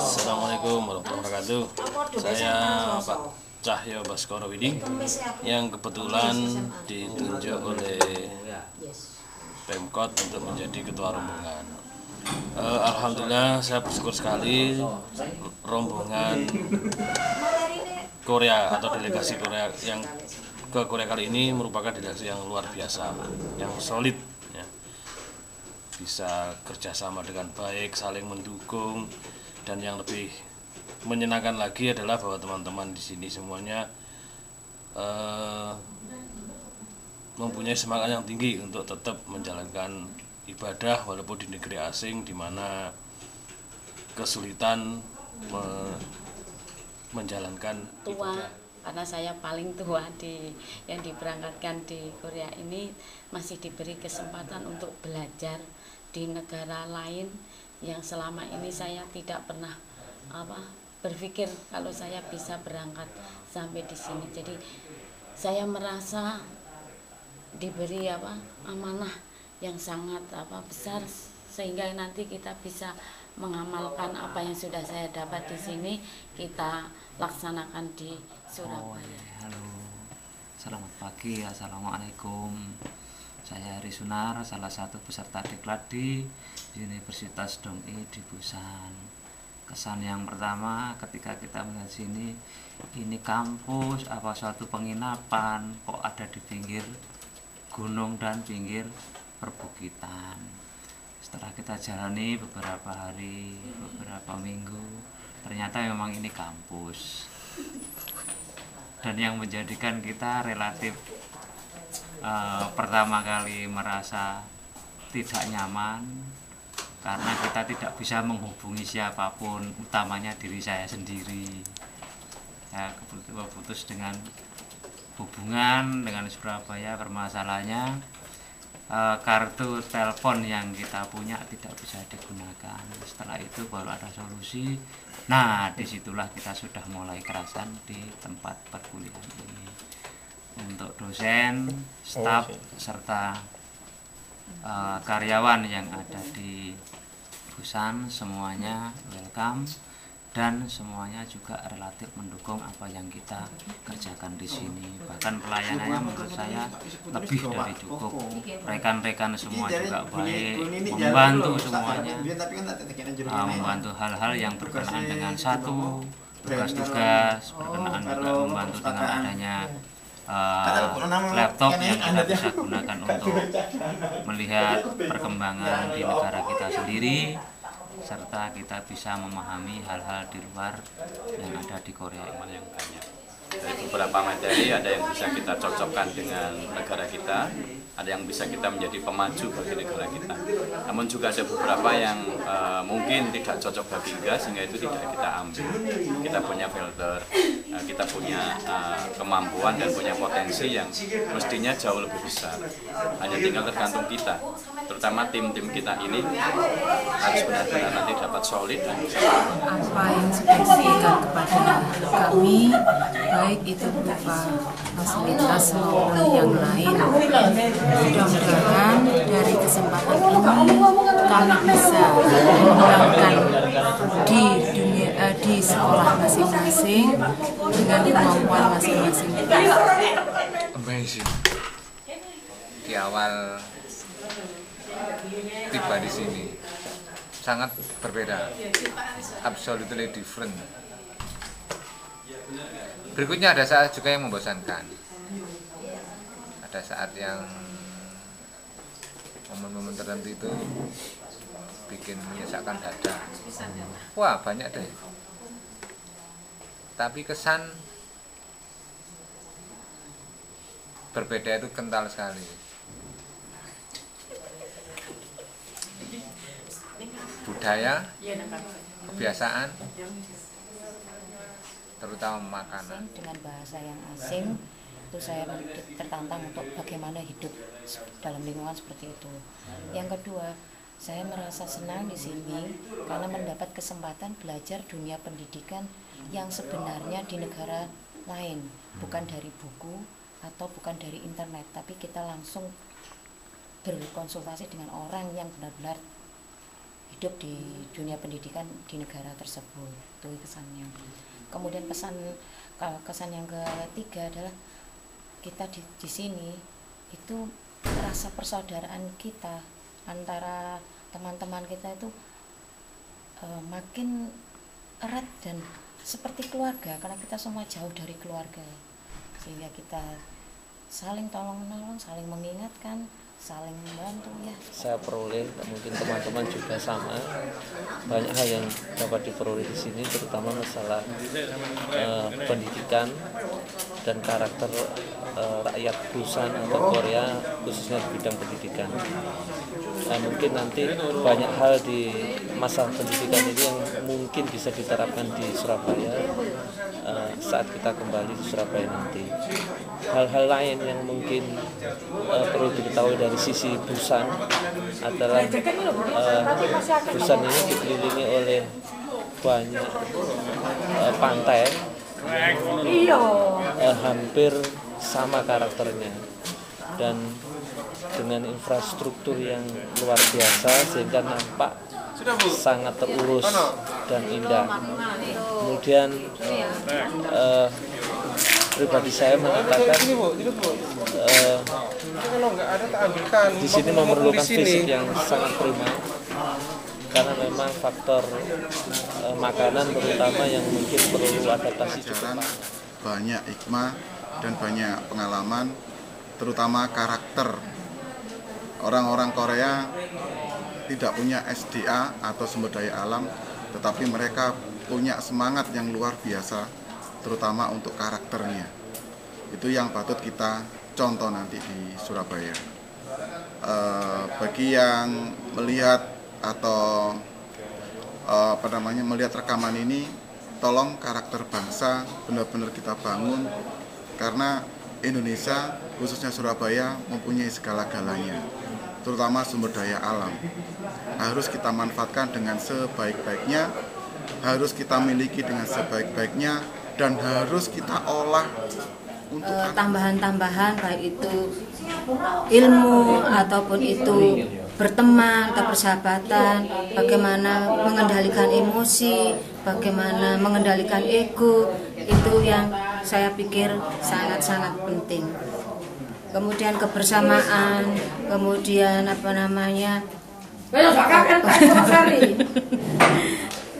Assalamualaikum warahmatullahi wabarakatuh. Saya Pak Cahyo Baskoro Widing yang kebetulan ditunjuk oleh Pemkot untuk menjadi ketua rombongan. Alhamdulillah saya bersyukur sekali rombongan Korea atau delegasi Korea yang ke Korea kali ini merupakan delegasi yang luar biasa, yang solid, ya. Bisa kerjasama dengan baik, saling mendukung, dan yang lebih menyenangkan lagi adalah bahwa teman-teman di sini semuanya mempunyai semangat yang tinggi untuk tetap menjalankan ibadah walaupun di negeri asing, di mana kesulitan menjalankan ibadah. Karena saya paling tua yang diberangkatkan di Korea ini, masih diberi kesempatan untuk belajar di negara lain yang selama ini saya tidak pernah berpikir kalau saya bisa berangkat sampai di sini. Jadi saya merasa diberi amanah yang sangat besar, sehingga nanti kita bisa mengamalkan apa yang sudah saya dapat di sini, kita laksanakan di Surabaya. Halo, selamat pagi, assalamualaikum. Saya Hari Sunar, salah satu peserta diklat di Universitas Dong-I di Busan. Kesan yang pertama ketika kita melihat sini, ini kampus apa suatu penginapan kok ada di pinggir gunung dan pinggir perbukitan. Setelah kita jalani beberapa hari, beberapa minggu, ternyata memang ini kampus. Dan yang menjadikan kita relatif pertama kali merasa tidak nyaman karena kita tidak bisa menghubungi siapapun, utamanya diri saya sendiri. Ya, putus dengan hubungan dengan Surabaya. Permasalahannya kartu telepon yang kita punya tidak bisa digunakan. Setelah itu baru ada solusi. Nah, disitulah kita sudah mulai kerasan di tempat perkuliahan ini. Untuk dosen, staf, serta karyawan yang ada di Busan, semuanya welcome. Dan semuanya juga relatif mendukung apa yang kita kerjakan di sini. Bahkan pelayanannya menurut saya lebih dari cukup. Rekan-rekan semua juga baik, membantu semuanya, membantu hal-hal yang berkenaan dengan satu tugas-tugas, berkenaan juga membantu dengan adanya laptop yang kita bisa gunakan untuk melihat perkembangan di negara kita sendiri, serta kita bisa memahami hal-hal di luar yang ada di Korea yang banyak. Dari beberapa materi ada yang bisa kita cocokkan dengan negara kita, ada yang bisa kita menjadi pemaju bagi negara kita. Namun juga ada beberapa yang mungkin tidak cocok bagi gas, sehingga itu tidak kita ambil. Kita punya filter, kita punya kemampuan dan punya potensi yang mestinya jauh lebih besar. Hanya tinggal tergantung kita, terutama tim-tim kita ini harus benar-benar nanti dapat solid dan bisa. Apa yang sudah diberikan kepada kami, baik itu berupa fasilitas maupun yang lain. Mudah-mudahan dari kesempatan ini kami bisa mengembangkan di sekolah masing-masing dengan kemampuan masing-masing. Amazing. Di awal tiba di sini sangat berbeda, absolutely different. Berikutnya ada saat juga yang membosankan, ada saat yang momen-momen tertentu itu bikin menyesakkan dada. Wah, banyak deh. Tapi kesan berbeda itu kental sekali. Budaya, kebiasaan, terutama makanan. Dengan bahasa yang asing, itu saya tertantang untuk bagaimana hidup dalam lingkungan seperti itu. Yang kedua, saya merasa senang di sini karena mendapat kesempatan belajar dunia pendidikan yang sebenarnya di negara lain, bukan dari buku atau bukan dari internet, tapi kita langsung berkonsultasi dengan orang yang benar-benar hidup di dunia pendidikan di negara tersebut. Itu kesannya. Kemudian kesan yang ketiga adalah kita di sini itu rasa persaudaraan kita antara teman-teman kita itu makin erat dan seperti keluarga, karena kita semua jauh dari keluarga, sehingga kita saling tolong menolong, saling mengingatkan, saling membantu ya. Saya peroleh, mungkin teman-teman juga sama, banyak hal yang dapat diperoleh di sini, terutama masalah pendidikan dan karakter rakyat Busan atau Korea, khususnya di bidang pendidikan. Mungkin nanti banyak hal di masalah pendidikan ini yang mungkin bisa diterapkan di Surabaya saat kita kembali di Surabaya nanti. Hal-hal lain yang mungkin perlu diketahui dari sisi Busan adalah Busan ini dikelilingi oleh banyak pantai, hampir sama karakternya dan dengan infrastruktur yang luar biasa sehingga nampak sangat terurus dan indah. Kemudian pribadi saya mengatakan di sini memerlukan fisik yang sangat prima karena memang faktor makanan terutama yang mungkin perlu adaptasi cukup banyak hikmah dan banyak pengalaman, terutama karakter. Orang-orang Korea tidak punya SDA atau sumber daya alam, tetapi mereka punya semangat yang luar biasa, terutama untuk karakternya. Itu yang patut kita contoh nanti di Surabaya. Bagi yang melihat atau melihat rekaman ini, tolong karakter bangsa benar-benar kita bangun, karena Indonesia, khususnya Surabaya, mempunyai segala-galanya, terutama sumber daya alam. Harus kita manfaatkan dengan sebaik-baiknya, harus kita miliki dengan sebaik-baiknya, dan harus kita olah untuk tambahan-tambahan, baik itu ilmu ataupun itu berteman atau persahabatan, bagaimana mengendalikan emosi, bagaimana mengendalikan ego, itu yang saya pikir sangat-sangat penting. Kemudian kebersamaan, kemudian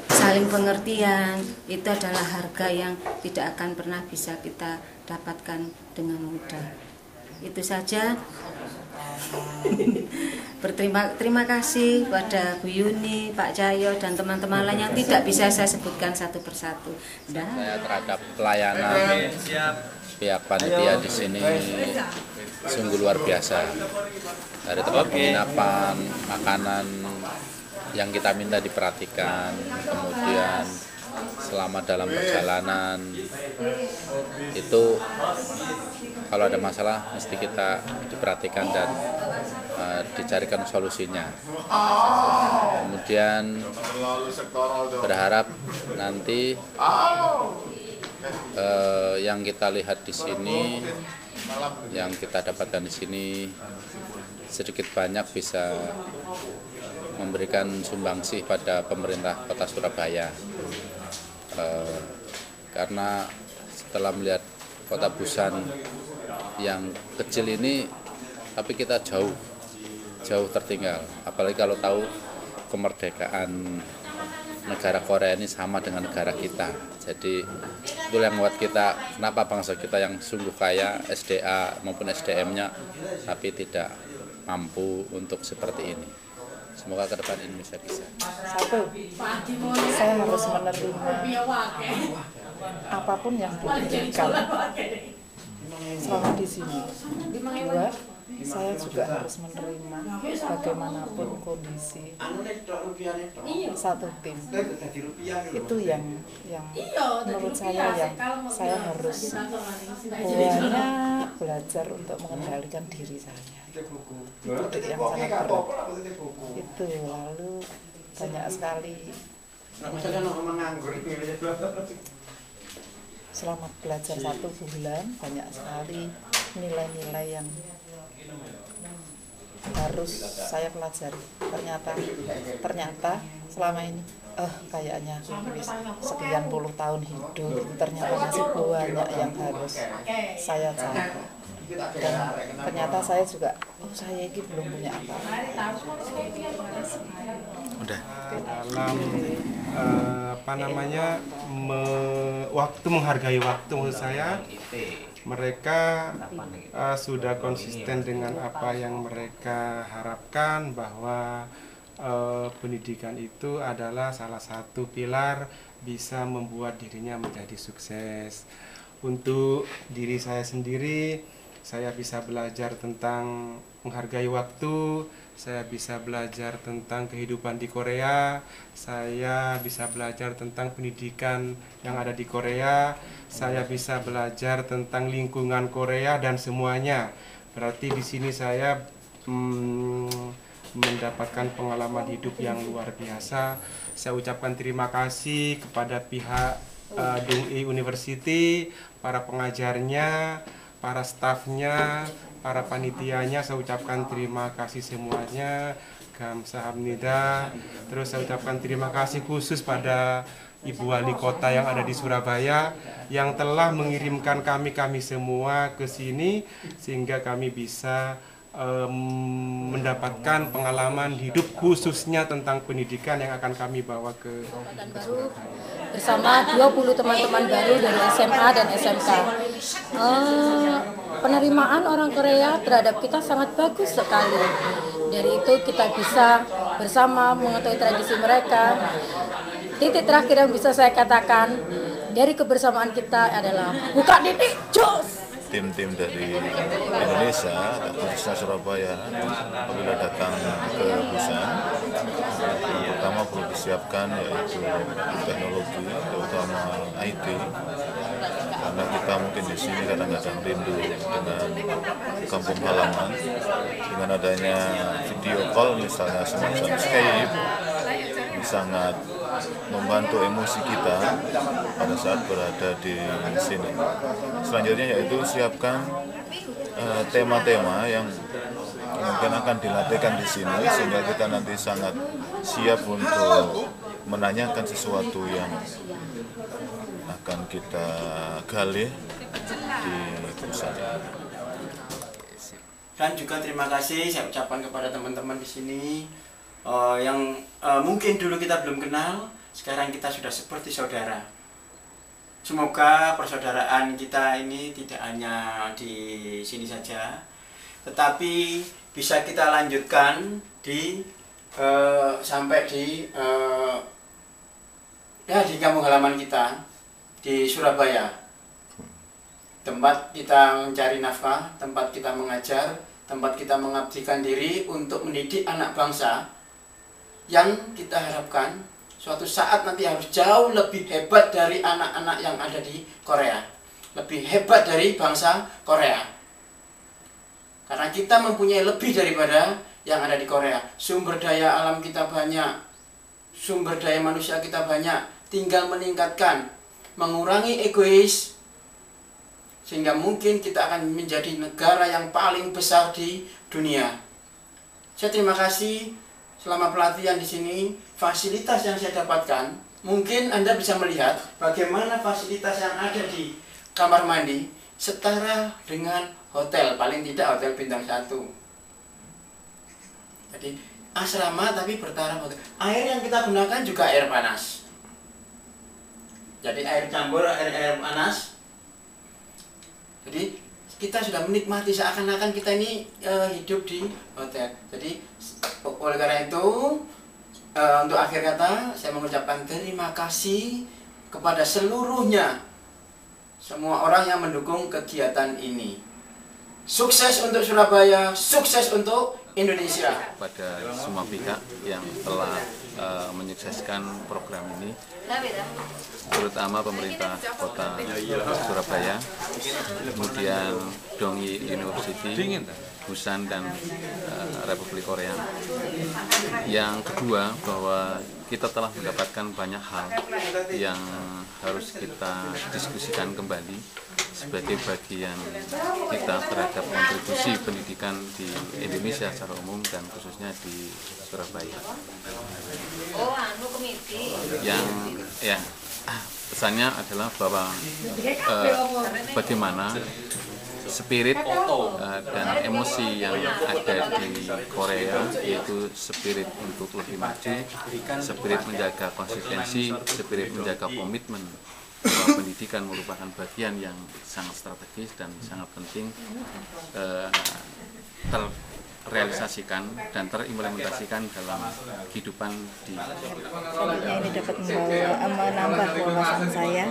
saling pengertian, itu adalah harga yang tidak akan pernah bisa kita dapatkan dengan mudah. Itu saja. Terima kasih pada Bu Yuni, Pak Cahyo, dan teman-teman lain yang tidak bisa saya sebutkan satu persatu. Saya terhadap pelayanan pihak panitia di sini sungguh luar biasa. Dari tempat penginapan, makanan yang kita minta diperhatikan, kemudian selama dalam perjalanan itu kalau ada masalah mesti kita diperhatikan dan dicarikan solusinya. Kemudian berharap nanti yang kita lihat di sini, yang kita dapatkan di sini sedikit banyak bisa memberikan sumbangsih pada pemerintah Kota Surabaya. Karena setelah melihat Kota Busan yang kecil ini, tapi kita jauh tertinggal. Apalagi kalau tahu kemerdekaan negara Korea ini sama dengan negara kita. Jadi itu yang membuat kita, kenapa bangsa kita yang sungguh kaya SDA maupun SDM-nya, tapi tidak mampu untuk seperti ini. Semoga ke depan Indonesia bisa. Satu, saya harus menerima apapun yang diberikan selama di sini. Dua, saya juga harus menerima bagaimanapun kondisi satu tim. Itu yang menurut saya yang saya harus banyak belajar untuk mengendalikan diri saya. Itu yang sangat berat. Itu lalu banyak sekali selama belajar 1 bulan, banyak sekali nilai-nilai yang harus saya pelajari. Ternyata selama ini kayaknya sekian puluh tahun hidup, ternyata masih banyak yang harus saya cari. Dan ternyata saya juga, saya ini belum punya apa-apa. Udah. Dalam waktu menghargai waktu, menurut saya mereka sudah konsisten dengan apa yang mereka harapkan, bahwa pendidikan itu adalah salah satu pilar bisa membuat dirinya menjadi sukses. Untuk diri saya sendiri, saya bisa belajar tentang menghargai waktu, saya bisa belajar tentang kehidupan di Korea, saya bisa belajar tentang pendidikan yang ada di Korea, saya bisa belajar tentang lingkungan Korea dan semuanya. Berarti di sini saya mendapatkan pengalaman hidup yang luar biasa. Saya ucapkan terima kasih kepada pihak Dong-i University, para pengajarnya, para stafnya, para panitianya. Saya ucapkan terima kasih semuanya. Kamsahamnida. Terus saya ucapkan terima kasih khusus pada Ibu Wali Kota yang ada di Surabaya yang telah mengirimkan kami semua ke sini sehingga kami bisa mendapatkan pengalaman hidup khususnya tentang pendidikan yang akan kami bawa ke baru bersama 20 teman-teman baru dari SMA dan SMK. Penerimaan orang Korea terhadap kita sangat bagus sekali. Dari itu kita bisa bersama mengetahui tradisi mereka. Titik terakhir yang bisa saya katakan dari kebersamaan kita adalah buka titik jos. Tim-tim dari Indonesia, khususnya Surabaya, apabila datang ke Busan, pertama perlu disiapkan yaitu teknologi, terutama IT, karena kita mungkin di sini kadang-kadang rindu dengan kampung halaman. Dengan adanya video call misalnya semacam Skype, sangat membantu emosi kita pada saat berada di sini. Selanjutnya yaitu siapkan tema-tema yang mungkin akan dilatihkan di sini sehingga kita nanti sangat siap untuk menanyakan sesuatu yang akan kita gali di pusat. Dan juga terima kasih saya ucapkan kepada teman-teman di sini yang mungkin dulu kita belum kenal, sekarang kita sudah seperti saudara. Semoga persaudaraan kita ini tidak hanya di sini saja, tetapi bisa kita lanjutkan di sampai di kampung halaman kita di Surabaya, tempat kita mencari nafkah, tempat kita mengajar, tempat kita mengabdikan diri untuk mendidik anak bangsa yang kita harapkan suatu saat nanti harus jauh lebih hebat dari anak-anak yang ada di Korea, lebih hebat dari bangsa Korea, karena kita mempunyai lebih daripada yang ada di Korea. Sumber daya alam kita banyak, sumber daya manusia kita banyak, tinggal meningkatkan, mengurangi egois, sehingga mungkin kita akan menjadi negara yang paling besar di dunia. Saya terima kasih selama pelatihan di sini. Fasilitas yang saya dapatkan, mungkin Anda bisa melihat bagaimana fasilitas yang ada di kamar mandi setara dengan hotel, paling tidak hotel bintang 1. Jadi asrama tapi bertaraf hotel. Air yang kita gunakan juga air panas. Jadi air campur air panas. Jadi kita sudah menikmati seakan-akan kita ini hidup di hotel. Jadi oleh karena itu untuk akhir kata saya mengucapkan terima kasih kepada seluruhnya, semua orang yang mendukung kegiatan ini. Sukses untuk Surabaya, sukses untuk Indonesia. Pada semua pihak yang telah menyukseskan program ini, terutama pemerintah Kota Surabaya, kemudian Dong-i University, Busan dan Republik Korea. Yang kedua, bahwa kita telah mendapatkan banyak hal yang harus kita diskusikan kembali sebagai bagian kita terhadap kontribusi pendidikan di Indonesia secara umum dan khususnya di Surabaya. Yang ya pesannya adalah bahwa bagaimana spirit dan emosi yang ada di Korea, yaitu spirit untuk lebih maju, spirit menjaga konsistensi, spirit menjaga komitmen bahwa pendidikan merupakan bagian yang sangat strategis dan sangat penting terrealisasikan dan terimplementasikan dalam kehidupan di Selanjutnya ini dapat menambah wawasan saya,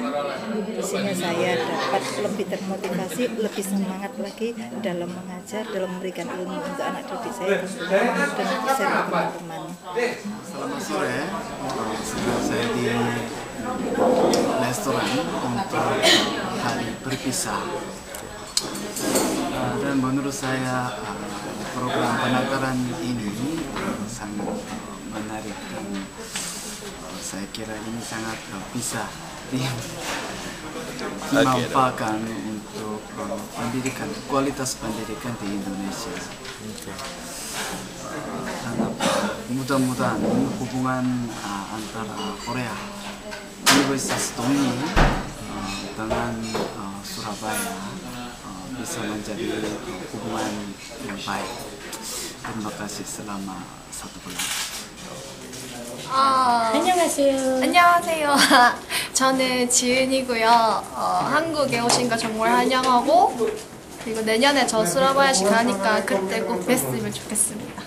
sehingga saya dapat lebih termotivasi, lebih semangat lagi dalam mengajar, dalam memberikan ilmu untuk anak didik saya dan share ke teman-teman. Selamat sore, saya di restoran untuk hari berpisah. Dan menurut saya program penangkaran ini sangat menarik dan saya kira ini sangat bisa dimanfaatkan untuk pendidikan, kualitas pendidikan di Indonesia. Mudah-mudahan hubungan antara Korea Universitas Donghi dengan Surabaya bisa menjadi hubungan yang baik. Terima kasih selama 1 bulan. 안녕하세요. 안녕하세요. 저는 지은이고요. 한국에 오신 거 정말 환영하고 그리고 내년에 저 수라바야시 가니까 그때 꼭 뵀으면 좋겠습니다.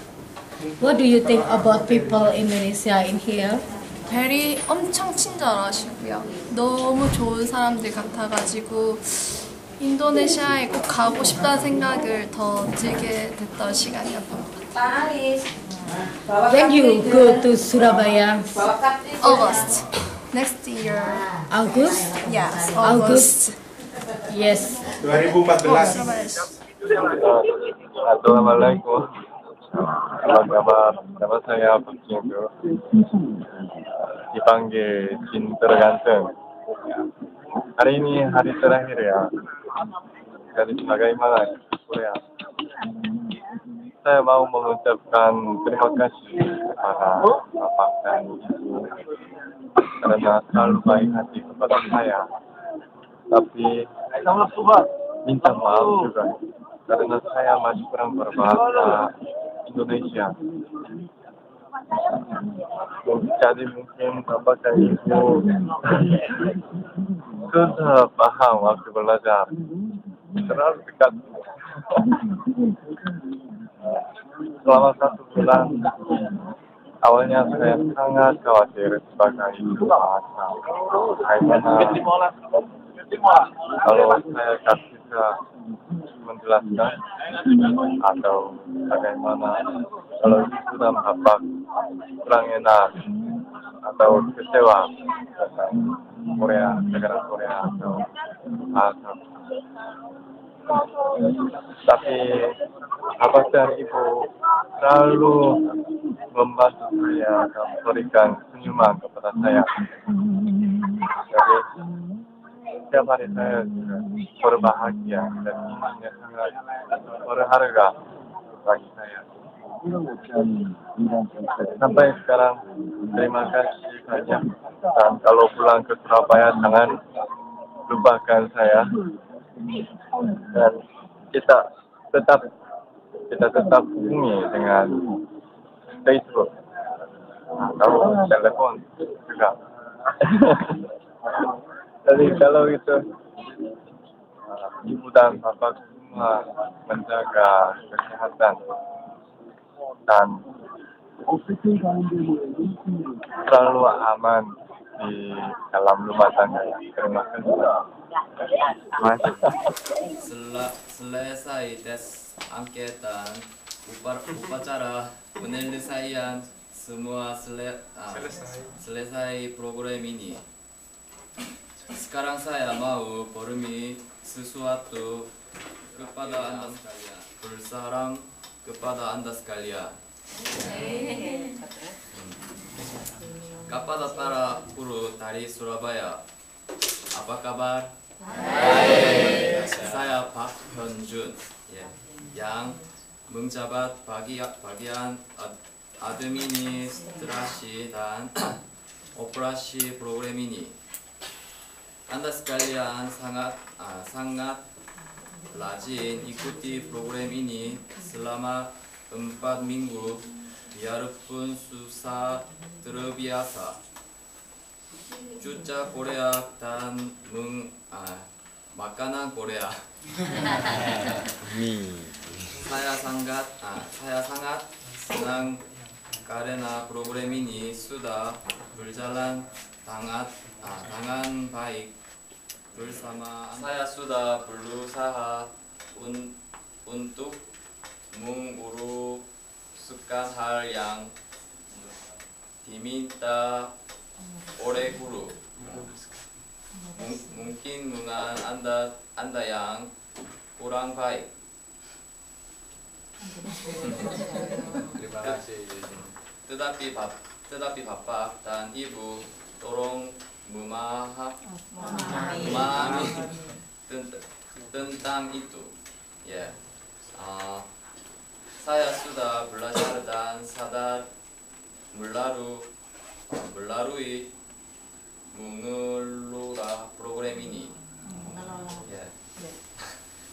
What do you think about people Indonesia in here? 베리 엄청 친절하시고요. 너무 좋은 사람들 같아가지고 인도네시아에 꼭 가고 싶다는 생각을 더 들게 됐던 시간이었던 것 같아요. When you go to Surabaya? August. Next year. August? Yes, August. Yes. 2014. Assalamualaikum. Apa kabar? Nama saya Bukinggu. Dipanggil Jin terganteng. Hari ini hari terakhir ya. Jadi bagaimana Korea? Saya mau mengucapkan terima kasih kepada Bapak dan Ibu karena selalu baik hati kepada saya. Tapi minta maaf juga karena saya masih kurang berbahasa Indonesia. Jadi mungkin Bapak dan Ibu susah paham waktu belajar. Terlalu dekat. Selama 1 bulan, awalnya saya sangat khawatir sebagai ibu bahasa. Bagaimana kalau saya tak bisa menjelaskan atau bagaimana kalau ibu dan bapak kurang enak atau kecewa dengan Korea, negara Korea atau bahasa. Tapi bapak dan ibu selalu membantu saya dan memberikan senyuman kepada saya. Jadi setiap hari saya berbahagia dan ini sangat berharga bagi saya. Sampai sekarang terima kasih banyak dan kalau pulang ke Surabaya jangan lupakan saya. Dan kita tetap hubungi dengan Facebook atau telepon juga. Jadi kalau itu ibu dan bapak semua menjaga kesehatan dan selalu aman di dalam rumah tangga. Terima kasih. Selesai tes angketan upacara penyelesaian semua selesai program ini. Sekarang saya mau berbagi sesuatu kepada anda sekalian, bersalam kepada anda sekalian. Kepada para guru dari Surabaya, apa kabar? Saya Pak Hyunjun, yang menjabat bagian administrasi dan operasi program ini. Anda sekalian sangat rajin ikuti program ini selama 4 minggu, biarpun susah terbiasa. Cuaca Korea dan makanan Korea. Saya sangat senang karena program ini sudah berjalan dengan baik bersama. Saya sudah berusaha untuk menguruskan hal yang diminta oleh guru. Mungkin dengan Anda yang kurang baik. Terima kasih. Tetapi Bapak dan Ibu tolong memahami tentang itu. Saya sudah belajar dan sadar melalui mengelola program ini.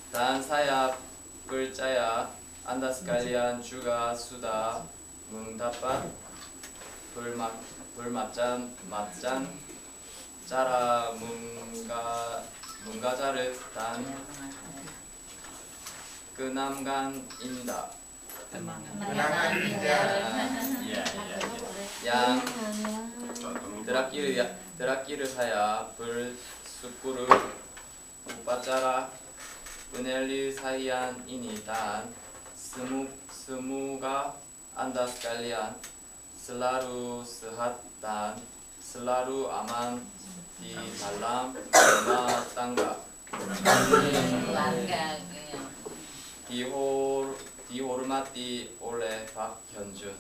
Dan saya percaya Anda sekalian juga sudah mendapat bermacam cara mengajar dan kenangan indah. Yang terakhir saya bersyukur upacara penyelesaian ini dan semoga Anda sekalian selalu sehat dan selalu aman di dalam rumah tangga. Dihormati oleh Pak Hyunjun.